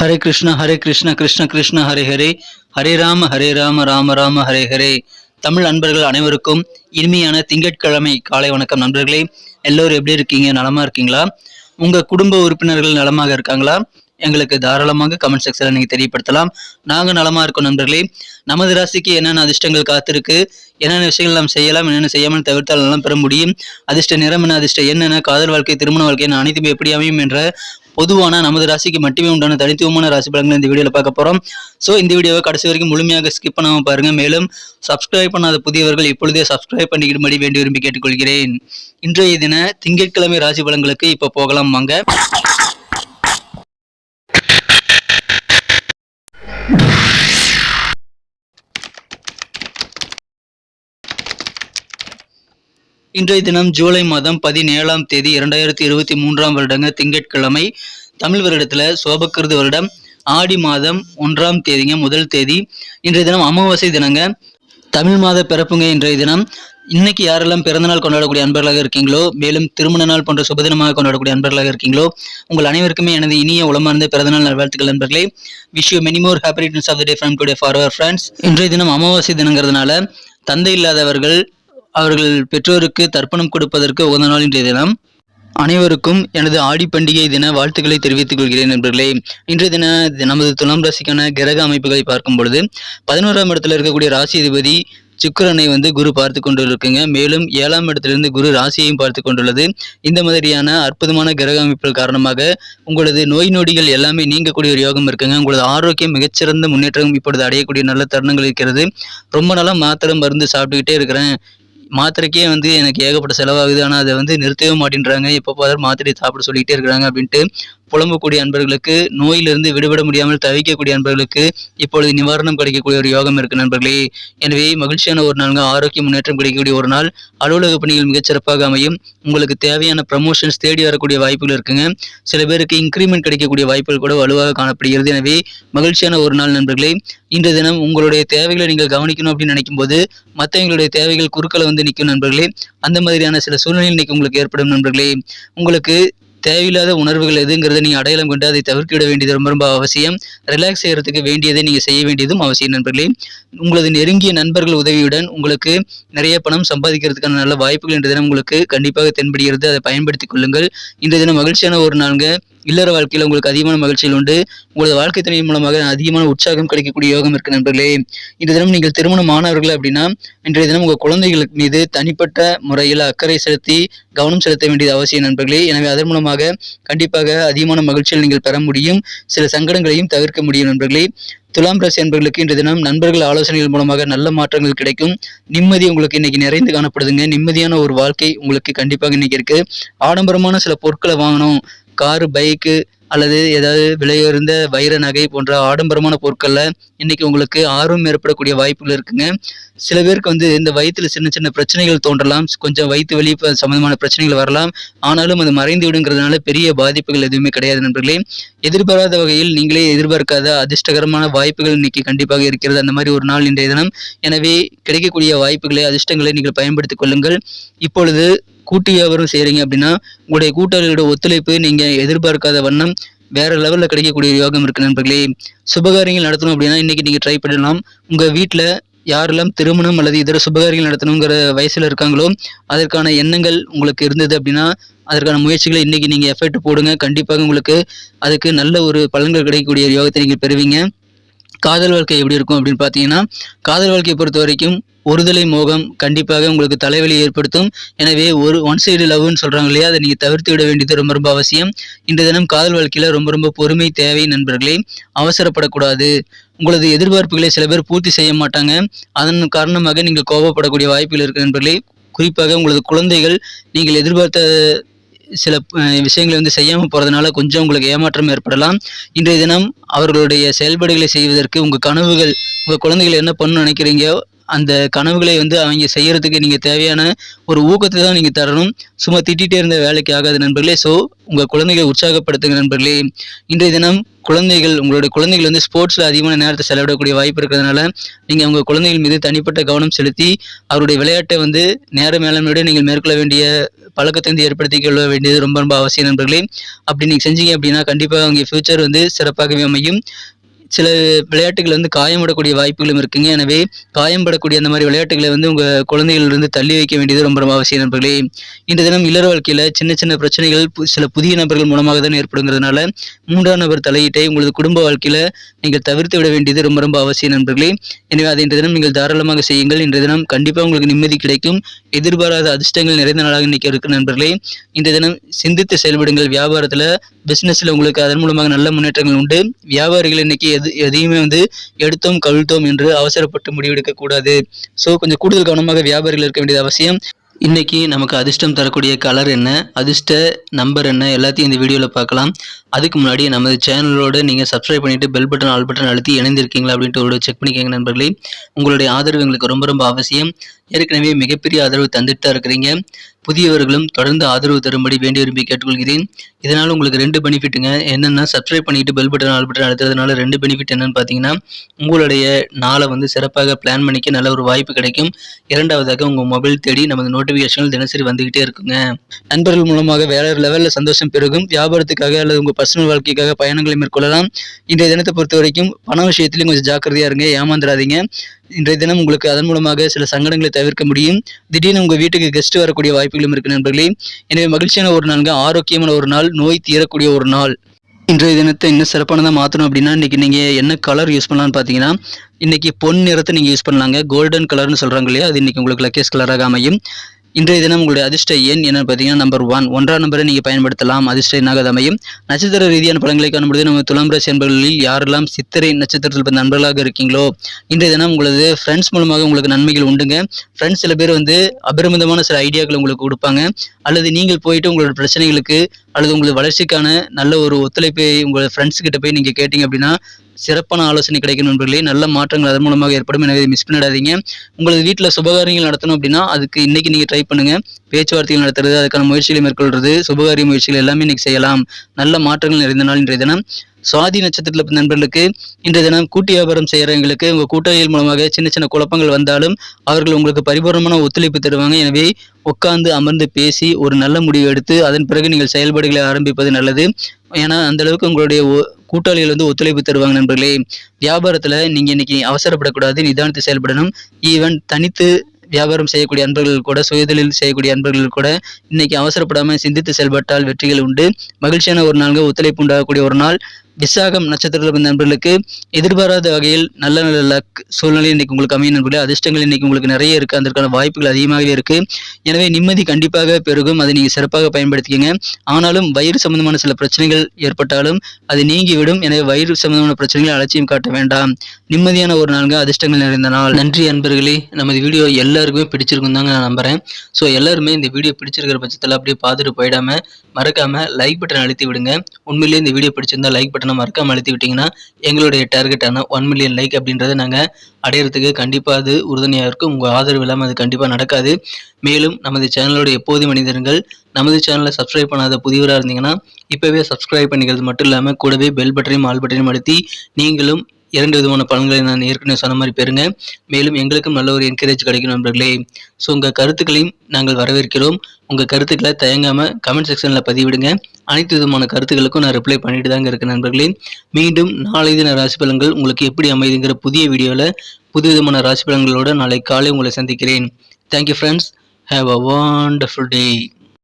ஹரே கிருஷ்ண கிருஷ்ண கிருஷ்ண ஹரே ஹரே, ஹரே ராம ராம ராம ஹரே ஹரே. தமிழ் நண்பர்கள் அனைவருக்கும் இனிமையான திங்கட்கிழமை காலை வணக்கம் நண்பர்களே. எல்லோரும் எப்படி இருக்கீங்க? நலமா இருக்கீங்களா? உங்க குடும்ப உறுப்பினர்கள் நலமாக இருக்காங்களா? எங்களுக்கு தாராளமாக கமெண்ட் செக்ஷன்ல நீங்க தெரியப்படுத்தலாம். நாங்க நலமா இருக்கோம் நண்பர்களே. நமது ராசிக்கு என்னென்ன அதிர்ஷ்டங்கள் காத்திருக்கு, என்னென்ன விஷயங்கள் நாம் செய்யலாம், என்னென்ன செய்யாமல் தவிர்த்தால் நலம் பெற முடியும், அதிர்ஷ்ட நிறம் என்ன, அதிர்ஷ்ட என்னென்ன, காதல் வாழ்க்கை, திருமண வாழ்க்கை அனைத்தும் எப்படி அமையும் என்ற பொதுவான நமது ராசிக்கு மட்டுமே உண்டான தனித்துவமான ராசி பலன்கள் இந்த வீடியோல பார்க்க போறோம். ஸோ இந்த வீடியோவை கடைசி வரைக்கும் முழுமையாக ஸ்கிப் பண்ணாம பாருங்க. மேலும் சப்ஸ்கிரைப் பண்ணாத புதியவர்கள் இப்பொழுதே சப்ஸ்கிரைப் பண்ணிக்கிடும்படி வேண்டி விரும்பி கேட்டுக்கொள்கிறேன். இன்றைய தின திங்கட்கிழமை ராசி பலன்களுக்கு இப்ப போகலாம் வாங்க. இன்றைய தினம் ஜூலை மாதம் 17ஆம் தேதி 2023ஆம் வருடங்க திங்கட்கிழமை. தமிழ் வருடத்துல சோபக்கிருது வருடம் ஆடி மாதம் 1ஆம் தேதிங்க, முதல் தேதி. இன்றைய தினம் அமாவாசை தினங்க, தமிழ் மாத பிறப்புங்க இன்றைய தினம். இன்னைக்கு யாரெல்லாம் பிறந்தநாள் கொண்டாடக்கூடிய அன்பர்களாக இருக்கீங்களோ, மேலும் திருமண நாள் போன்ற சுபதினமாக கொண்டாடக்கூடிய அன்பர்களாக இருக்கீங்களோ, உங்கள் அனைவருக்குமே எனது இனிய உளமார்ந்த பிறந்தநாள் நல்வாழ்த்துக்கள் நண்பர்களே. Wish you many more happy returns of the day from today for our friends. இன்றைய தினம் அமாவாசை தினங்கிறதுனால தந்தை இல்லாதவர்கள் அவர்கள் பெற்றோருக்கு தர்ப்பணம் கொடுப்பதற்கு உகந்த நாள் இன்றைய தினம். அனைவருக்கும் எனது ஆடி பண்டிகை தின வாழ்த்துக்களை தெரிவித்துக் கொள்கிறேன் நண்பர்களே. இன்றைய தின நமது துலாம் ராசிக்கான கிரக அமைப்புகளை பார்க்கும் பொழுது 11ஆம் இடத்துல இருக்கக்கூடிய ராசி அதிபதி சுக்கிரனை குரு பார்த்து கொண்டு இருக்குங்க. மேலும் 7ஆம் இடத்திலிருந்து குரு ராசியையும் பார்த்து கொண்டுள்ளது. இந்த மாதிரியான அற்புதமான கிரக அமைப்புகள் காரணமாக உங்களது நோய் நொடிகள் எல்லாமே நீங்கக்கூடிய ஒரு யோகம் இருக்குங்க. உங்களது ஆரோக்கியம் மிகச்சிறந்த முன்னேற்றம் இப்பொழுது அடையக்கூடிய நல்ல தருணங்கள் இருக்கிறது. ரொம்ப நாளா மாத்திரை மருந்து சாப்பிட்டுக்கிட்டே இருக்கிறேன், மாத்திரைக்கே எனக்கு ஏகப்பட்ட செலவாகுது, ஆனால் அதை நிறுத்தவே மாட்டேன்றாங்க, எப்போ பார்த்தாலும் மாத்திரை சாப்பிட சொல்லிக்கிட்டே இருக்கிறாங்க அப்படின்ட்டு புலம்பக்கூடிய அன்பர்களுக்கு, நோயிலிருந்து விடுபட முடியாமல் தவிக்கக்கூடிய அன்பர்களுக்கு இப்பொழுது நிவாரணம் கிடைக்கக்கூடிய ஒரு யோகம் இருக்கு நண்பர்களே. எனவே மகிழ்ச்சியான ஒரு நாள், ஆரோக்கிய முன்னேற்றம் கிடைக்கக்கூடிய ஒரு நாள், அலுவலக பணிகள் மிகச்சிறப்பாக அமையும். உங்களுக்கு தேவையான ப்ரமோஷன்ஸ் தேடி வரக்கூடிய வாய்ப்புகள் இருக்குங்க. சில பேருக்கு இன்க்ரிமெண்ட் கிடைக்கக்கூடிய வாய்ப்புகள் கூட வலுவாக காணப்படுகிறது. எனவே மகிழ்ச்சியான ஒரு நாள் நண்பர்களே. இன்றைய தினம் உங்களுடைய தேவைகளை நீங்கள் கவனிக்கணும் அப்படின்னு நினைக்கும் போது மற்றவங்களுடைய தேவைகள் குறுக்களை நிற்கும் நண்பர்களே. அந்த மாதிரியான சில சூழ்நிலை இன்னைக்கு உங்களுக்கு ஏற்படும் நண்பர்களே. உங்களுக்கு தேவையில்லாத உணர்வுகள் எதுங்கிறத நீங்க அடையாளம் கொண்டு அதை தவிர்க்கிட வேண்டியது ரொம்ப ரொம்ப அவசியம். ரிலாக்ஸ் செய்யறதுக்கு வேண்டியதை நீங்க செய்ய வேண்டியதும் அவசியம் நண்பர்களே. உங்களது நெருங்கிய நண்பர்கள் உதவியுடன் உங்களுக்கு நிறைய பணம் சம்பாதிக்கிறதுக்கான நல்ல வாய்ப்புகள் இன்றைய தினம் உங்களுக்கு கண்டிப்பாக தென்படுகிறது. அதை பயன்படுத்திக் கொள்ளுங்கள். இன்றைய தினம் மகிழ்ச்சியான ஒரு நாளுங்க. இல்லற வாழ்க்கையில் உங்களுக்கு அதிகமான மகிழ்ச்சிகள் உண்டு. உங்களது வாழ்க்கை துணை மூலமாக அதிகமான உற்சாகம் கிடைக்கக்கூடிய யோகம் இருக்கு நண்பர்களே. இன்றைய தினம் நீங்கள் திருமணம் ஆனவர்கள் அப்படின்னா இன்றைய தினம் உங்கள் குழந்தைகளுக்கு மீது தனிப்பட்ட முறையில் அக்கறை செலுத்தி கவனம் செலுத்த வேண்டியது அவசியம் நண்பர்களே. எனவே அதன் மூலமாக கண்டிப்பாக அதிகமான மகிழ்ச்சியில் நீங்கள் பெற முடியும். சில சங்கடங்களையும் தவிர்க்க முடியும் நண்பர்களே. துலாம் ராசி அன்பர்களுக்கு இன்றைய தினம் நண்பர்கள் ஆலோசனைகள் மூலமாக நல்ல மாற்றங்கள் கிடைக்கும். நிம்மதி உங்களுக்கு இன்னைக்கு நிறைந்து காணப்படுதுங்க. நிம்மதியான ஒரு வாழ்க்கை உங்களுக்கு கண்டிப்பாக இன்னைக்கு இருக்கு. ஆடம்பரமான சில பொருட்களை வாங்கணும், காரு, பைக்கு அல்லது ஏதாவது விலையுயர்ந்த வைர நகை போன்ற ஆடம்பரமான பொருட்கள்ல இன்னைக்கு உங்களுக்கு ஆர்வம் ஏற்படக்கூடிய வாய்ப்புகள் இருக்குங்க. சில பேருக்கு இந்த வயிற்றுல சின்ன சின்ன பிரச்சனைகள் தோன்றலாம், கொஞ்சம் வயிற்று வலி சம்பந்தமான பிரச்சனைகள் வரலாம். ஆனாலும் அது மறைந்து விடுங்கிறதுனால பெரிய பாதிப்புகள் எதுவுமே கிடையாது நண்பர்களே. எதிர்பாராத வகையில் நீங்களே எதிர்பார்க்காத அதிர்ஷ்டகரமான வாய்ப்புகள் இன்னைக்கு கண்டிப்பாக இருக்கிறது. அந்த மாதிரி ஒரு நாள் இன்றைய தினம். எனவே கிடைக்கக்கூடிய வாய்ப்புகளை, அதிர்ஷ்டங்களை நீங்கள் பயன்படுத்திக் கொள்ளுங்கள். இப்பொழுது கூட்டு வியாபாரம் செய்யறீங்க அப்படின்னா உங்களுடைய கூட்டாளிகளோட ஒத்துழைப்பு நீங்க எதிர்பார்க்காத வண்ணம் வேற லெவல்ல கிடைக்கக்கூடிய யோகம் இருக்கு நண்பர்களே. சுபகாரியங்கள் நடத்தணும் அப்படின்னா இன்னைக்கு நீங்க ட்ரை பண்ணலாம். உங்க வீட்டுல யாரெல்லாம் திருமணம் அல்லது இதர சுபகாரியங்கள் நடத்தணுங்கிற வயசுல இருக்காங்களோ அதற்கான எண்ணங்கள் உங்களுக்கு இருந்தது அப்படின்னா அதற்கான முயற்சிகளை இன்னைக்கு நீங்க எஃபர்ட் போடுங்க. கண்டிப்பாக உங்களுக்கு அதுக்கு நல்ல ஒரு பலன்கள் கிடைக்கக்கூடிய யோகத்தை நீங்க பெறுவீங்க. காதல் வாழ்க்கை எப்படி இருக்கும் அப்படின்னு பார்த்தீங்கன்னா, காதல் வாழ்க்கையை பொறுத்த வரைக்கும் ஒருதலை மோகம் கண்டிப்பாக உங்களுக்கு தலைவலி ஏற்படுத்தும். எனவே ஒன் சைடு லவ்னு சொல்றாங்க இல்லையா, அதை நீங்க தவிர்த்து விட வேண்டியது ரொம்ப ரொம்ப அவசியம். இன்றைய தினம் காதல் வாழ்க்கையில ரொம்ப ரொம்ப பொறுமை தேவை நண்பர்களே. அவசரப்படக்கூடாது. உங்களது எதிர்பார்ப்புகளை சில பேர் பூர்த்தி செய்ய மாட்டாங்க. அதன் காரணமாக நீங்கள் கோபப்படக்கூடிய வாய்ப்புகள் இருக்கு நண்பர்களே. குறிப்பாக உங்களது குழந்தைகள் நீங்கள் எதிர்பார்த்த சில விஷயங்களை செய்யாமல் போகிறதுனால கொஞ்சம் உங்களுக்கு ஏமாற்றம் ஏற்படலாம். இன்றைய தினம் அவர்களுடைய செயல்பாடுகளை செய்வதற்கு உங்கள் கனவுகள், உங்கள் குழந்தைகள் என்ன பண்ணணும்னு நினைக்கிறீங்க அந்த கனவுகளை அவங்க செய்யறதுக்கு நீங்க தேவையான ஒரு ஊக்கத்தை தான் நீங்க தரணும். சும்மா திட்டிகிட்டே இருந்த வேலைக்கு ஆகாது நண்பர்களே. ஸோ உங்க குழந்தைகளை உற்சாகப்படுத்துங்க நண்பர்களே. இன்றைய தினம் உங்களுடைய குழந்தைகள் ஸ்போர்ட்ஸ்ல அதிகமான நேரத்தை செலவிடக்கூடிய வாய்ப்பு இருக்கிறதுனால நீங்க உங்க குழந்தைகள் மீது தனிப்பட்ட கவனம் செலுத்தி அவருடைய விளையாட்டை நேர மேலாண்மையோட நீங்கள் மேற்கொள்ள வேண்டிய பழக்கத்தை வந்து ஏற்படுத்திக் கொள்ள வேண்டியது ரொம்ப ரொம்ப அவசியம் நண்பர்களே. அப்படி நீங்கள் செஞ்சீங்க அப்படின்னா கண்டிப்பாக உங்கள் ஃபியூச்சர் வந்து சிறப்பாகவே அமையும். சில விளையாட்டுகள் வந்து காயம்படக்கூடிய வாய்ப்புகளும் இருக்குங்க. எனவே காயம்படக்கூடிய அந்த மாதிரி விளையாட்டுகளை வந்து உங்கள் குழந்தைகளிலிருந்து தள்ளி வைக்க வேண்டியது ரொம்ப ரொம்ப அவசியம் நண்பர்களே. இன்றைய தினம் இல்லற வாழ்க்கையில் சின்ன சின்ன பிரச்சனைகள் சில புதிய நபர்கள் மூலமாக தான் ஏற்படுங்கிறதுனால 3ஆம் நபர் தலையீட்டை உங்களது குடும்ப வாழ்க்கையில் நீங்கள் தவிர்த்து விட வேண்டியது ரொம்ப ரொம்ப அவசியம் நண்பர்களே. எனவே அதை இன்றைய தினம் நீங்கள் தாராளமாக செய்யுங்கள். இன்றைய தினம் கண்டிப்பாக உங்களுக்கு நிம்மதி கிடைக்கும். எதிர்பாராத அதிர்ஷ்டங்கள் நிறைந்த நாளாக இன்னைக்கு இருக்கு நண்பர்களே. இன்றைய தினம் சிந்தித்து செயல்படுங்கள். வியாபாரத்தில் பிசினஸ்ல உங்களுக்கு அதன் மூலமாக நல்ல முன்னேற்றங்கள் உண்டு. வியாபாரிகள் இன்னைக்கு எதையுமே வந்து எடுத்தோம் கவிழ்த்தோம் என்று அவசரப்பட்டு முடிவெடுக்க கூடாது. ஸோ கொஞ்சம் கூடுதல் கவனமாக வியாபாரிகள் இருக்க வேண்டியது அவசியம். இன்னைக்கு நமக்கு அதிர்ஷ்டம் தரக்கூடிய கலர் என்ன, அதிர்ஷ்ட நம்பர் என்ன, எல்லாத்தையும் இந்த வீடியோவில் பார்க்கலாம். அதுக்கு முன்னாடி நமது சேனலோடு நீங்கள் சப்ஸ்கிரைப் பண்ணிவிட்டு பெல் பட்டன் ஆல் பட்டன் அழுத்தி இணைந்திருக்கீங்களா அப்படின்ட்டு ஒரு செக் பண்ணிக்கோங்க நண்பர்களே. உங்களுடைய ஆதரவு எங்களுக்கு ரொம்ப ரொம்ப அவசியம். ஏற்கனவே மிகப்பெரிய ஆதரவு தந்துட்டு தான் இருக்கிறீங்க. புதியவர்களும் தொடர்ந்து ஆதரவு தரும்படி வேண்டி விரும்பி கேட்டுக்கொள்கிறேன். இதனால் உங்களுக்கு 2 பெனிஃபிட்டுங்க. என்னென்னா சப்ஸ்கிரைப் பண்ணிவிட்டு பெல் பட்டன் ஆல் பட்டன் அழுத்துறதுனால 2 பெனிஃபிட் என்னென்னு பார்த்தீங்கன்னா, உங்களுடைய நாளை வந்து சிறப்பாக பிளான் பண்ணிக்க நல்ல ஒரு வாய்ப்பு கிடைக்கும். இரண்டாவதாக உங்கள் மொபைல் தேடி நமது நோட்டிஃபிகேஷன்கள் தினசரி வந்துக்கிட்டே இருக்குங்க. நண்பர்கள் மூலமாக வேற லெவலில் சந்தோஷம் பெருகும். வியாபாரத்துக்காக அல்லது உங்கள் பர்சனல் வாழ்க்கைக்காக பயணங்களை மேற்கொள்ளலாம். இன்றைய தினத்தை பொறுத்த வரைக்கும் பண விஷயத்திலையும் கொஞ்சம் ஜாக்கிரதையாக இருங்க, ஏமாந்துடாதீங்க. இன்றைய தினம் உங்களுக்கு அதன் மூலமாக சில சங்கடங்களை தவிர்க்க முடியும். திடீர்னு உங்கள் வீட்டுக்கு கெஸ்ட் வரக்கூடிய வாய்ப்புகளும் இருக்கு நண்பர்களே. எனவே மகிழ்ச்சியான ஒரு நாளுங்க, ஆரோக்கியமான ஒரு நாள், நோய் தீரக்கூடிய ஒரு நாள். இன்றைய தினத்தை இன்னும் சிறப்பானதாக மாற்றணும் அப்படின்னா இன்றைக்கி நீங்கள் என்ன கலர் யூஸ் பண்ணலான்னு பார்த்தீங்கன்னா, இன்றைக்கி பொன் நிறத்தை நீங்கள் யூஸ் பண்ணலாங்க. கோல்டன் கலர்னு சொல்கிறாங்க இல்லையா, அது இன்றைக்கி உங்களுக்கு லக்கேஸ் கலராக அமையும். இன்றைய தினம் உங்களுடைய அதிர்ஷ்ட எண் என்னன்னு பார்த்தீங்கன்னா நம்பர் 1, 1ஆம் நம்பரை நீங்கள் பயன்படுத்தலாம். அதிர்ஷ்ட எண்ணாக அமையும். நட்சத்திர ரீதியான பலன்களை காணும்பொழுது நம்ம துலாம் ராசி நண்பர்களில் யாரெல்லாம் சித்திரை நட்சத்திரத்தில் பிறந்த நண்பர்களாக இருக்கீங்களோ இன்றைய தினம் உங்களது ஃப்ரெண்ட்ஸ் மூலமாக உங்களுக்கு நன்மைகள் உண்டுங்க. ஃப்ரெண்ட்ஸ் சில பேர் வந்து அபரிமிதமான சில ஐடியாக்கள் உங்களுக்கு கொடுப்பாங்க. அல்லது நீங்கள் போயிட்டு உங்களோட பிரச்சனைகளுக்கு அல்லது உங்களது வளர்ச்சிக்கான நல்ல ஒரு ஒத்துழைப்பை உங்கள் ஃப்ரெண்ட்ஸ் கிட்ட போய் நீங்கள் கேட்டீங்க அப்படின்னா சிறப்பான ஆலோசனை கிடைக்கும் நண்பர்களே. நல்ல மாற்றங்கள் அதன் மூலமாக ஏற்படும். எனவே மிஸ் பண்ணிடாதீங்க. உங்களது வீட்டில் சுபகாரியங்கள் நடத்தணும் அப்படின்னா அதுக்கு இன்னைக்கு நீங்கள் ட்ரை பண்ணுங்க. பேச்சுவார்த்தைகள் நடத்துறது, அதுக்கான முயற்சிகளை மேற்கொள்றது, சுபகாரிய முயற்சிகள் எல்லாமே இன்னைக்கு செய்யலாம். நல்ல மாற்றங்கள் நிறைந்த நாள் இன்றைய தினம். சுவாதி நட்சத்திரத்தில் நண்பர்களுக்கு இன்றைய தினம் கூட்டு வியாபாரம் செய்கிறவங்களுக்கு உங்கள் கூட்டாளிகள் மூலமாக சின்ன சின்ன குழப்பங்கள் வந்தாலும் அவர்கள் உங்களுக்கு பரிபூர்ணமான ஒத்துழைப்பு தருவாங்க. எனவே உட்கார்ந்து அமர்ந்து பேசி ஒரு நல்ல முடிவு எடுத்து அதன் பிறகு நீங்கள் செயல்பாடுகளை ஆரம்பிப்பது நல்லது. ஏன்னா அந்த அளவுக்கு உங்களுடைய கூட்டாளிகள் வந்து ஒத்துழைப்பு தருவாங்க நண்பர்களே. வியாபாரத்தில் நீங்கள் இன்னைக்கு அவசரப்படக்கூடாது, நிதானித்து செயல்படணும். ஈவன் தனித்து வியாபாரம் செய்யக்கூடிய அன்பர்கள் கூட, சுயதொழில் செய்யக்கூடிய அன்பர்கள் கூட இன்னைக்கு அவசரப்படாமல் சிந்தித்து செயல்பட்டால் வெற்றிகள் உண்டு. மகிழ்ச்சியான ஒரு நாள்கள், ஒத்துழைப்பு உண்டாகக்கூடிய ஒரு நாள். விசாகம் நட்சத்திரத்தில் நண்பர்களுக்கு எதிர்பாராத வகையில் நல்ல நல்ல லக் சூழ்நிலை இன்னைக்கு உங்களுக்கு அமையும் நண்பர்களே. அதிர்ஷ்டங்கள் இன்னைக்கு உங்களுக்கு நிறைய இருக்குது, அதற்கான வாய்ப்புகள் அதிகமாகவே இருக்குது. எனவே நிம்மதி கண்டிப்பாக பெருகும். அதை நீங்கள் சிறப்பாக பயன்படுத்திக்கங்க. ஆனாலும் வயிறு சம்பந்தமான சில பிரச்சனைகள் ஏற்பட்டாலும் அது நீங்கிவிடும். எனவே வயிறு சம்பந்தமான பிரச்சனைகளை அலட்சியம் காட்ட வேண்டாம். நிம்மதியான ஒரு நாள்ங்க, அதிர்ஷ்டங்கள் நிறைந்த நாள். நன்றி அன்பர்களே. நமது வீடியோ எல்லாருக்குமே பிடிச்சிருக்கும் தாங்க நான் நம்புறேன். ஸோ எல்லாருமே இந்த வீடியோ பிடிச்சிருக்கிற பட்சத்தில் அப்படியே பார்த்துட்டு போயிடாம மறக்காம லைக் பட்டன் அழுத்தி விடுங்க. உண்மையிலேயே இந்த வீடியோ பிடிச்சிருந்தா லைக் பட்டனை மறக்காம அழுத்தி விட்டீங்கன்னா எங்களுடைய டார்கெட்டான 1 மில்லியன் லைக் அப்படின்றத நாங்கள் அடையிறதுக்கு கண்டிப்பாக அது உறுதுணையாக இருக்கும். உங்கள் ஆதரவு இல்லாமல் அது கண்டிப்பாக நடக்காது. மேலும் நமது சேனலோட எப்போதும் மனிதர்கள் நமது சேனலை சப்ஸ்கிரைப் பண்ணாத புதியவராக இருந்தீங்கன்னா இப்போவே சப்ஸ்கிரைப் பண்ணிக்கிறது மட்டும் இல்லாமல் கூடவே பெல் பட்டனையும் ஆல் பட்டனையும் அழுத்தி நீங்களும் 2 விதமான பலன்களை நான் ஏற்கனவே சொன்ன மாதிரி பெறுங்க. மேலும் எங்களுக்கும் நல்ல ஒரு என்கரேஜ் கிடைக்கும் நண்பர்களே. ஸோ உங்கள் கருத்துக்களையும் நாங்கள் வரவேற்கிறோம். உங்கள் கருத்துக்களை தயங்காமல் கமெண்ட் செக்ஷனில் பதிவிடுங்க. அனைத்து விதமான கருத்துக்களுக்கும் நான் ரிப்ளை பண்ணிட்டு தாங்க இருக்கேன் நண்பர்களே. மீண்டும் நாளை தின ராசி பலன்கள் உங்களுக்கு எப்படி அமைதுங்கிற புதிய வீடியோவில் புது விதமான ராசி பலன்களோடு நாளை காலை உங்களை சந்திக்கிறேன். Thank you friends. Have a wonderful day.